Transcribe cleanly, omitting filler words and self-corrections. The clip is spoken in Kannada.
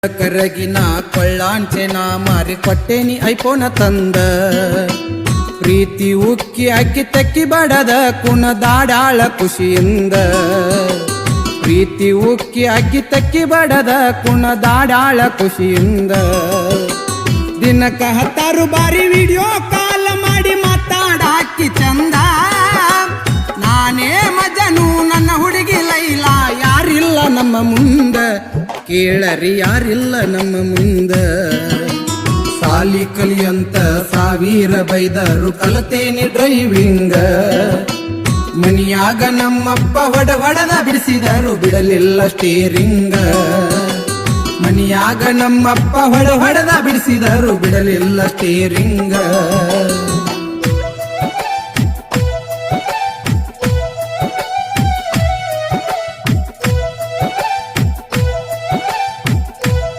ಕರಗಿನ ಕೊಳ್ಳಾಂಚೆ ನಾ ಮಾರಿ ಕೊಟ್ಟೇನಿ ಐಫೋನ ತಂದ ಪ್ರೀತಿ ಉಕ್ಕಿ ಅಕ್ಕಿ ತಕ್ಕಿ ಬಡದ ಕುಣದಾಡಾಳ ಖುಷಿಯಿಂದ ಪ್ರೀತಿ ಉಕ್ಕಿ ಅಕ್ಕಿ ತಕ್ಕಿ ಬಡದ ಕುಣದಾಡಾಳ ಖುಷಿಯಿಂದ ದಿನಕ್ಕ 10 ಬಾರಿ ವಿಡಿಯೋ ಕಾಲ್ ಮಾಡಿ ಮಾತಾಡಾಕಿ ಚಂದ ನಾನೇ ಮಜನು ನನ್ನ ಹುಡುಗಿ ಲೈಲಾ ಯಾರಿಲ್ಲ ನಮ್ಮ ಮುಂದ ಕೇಳರಿ ಯಾರಿಲ್ಲ ನಮ್ಮ ಮುಂದ ಸಾಲಿ ಕಲಿಯಂತ 1000 ಬೈದರು ಕಲತೇನಿ ಡ್ರೈವಿಂಗ ಮನಿಯಾಗ ನಮ್ಮಪ್ಪ ಹೊಡೆದ ಬಿಡಿಸಿದರು ಬಿಡಲಿಲ್ಲ ಸ್ಟೇರಿಂಗ ಮನಿಯಾಗ ನಮ್ಮಪ್ಪ ಹೊಡೆದ ಬಿಡಿಸಿದರು ಬಿಡಲಿಲ್ಲ ಸ್ಟೇರಿಂಗ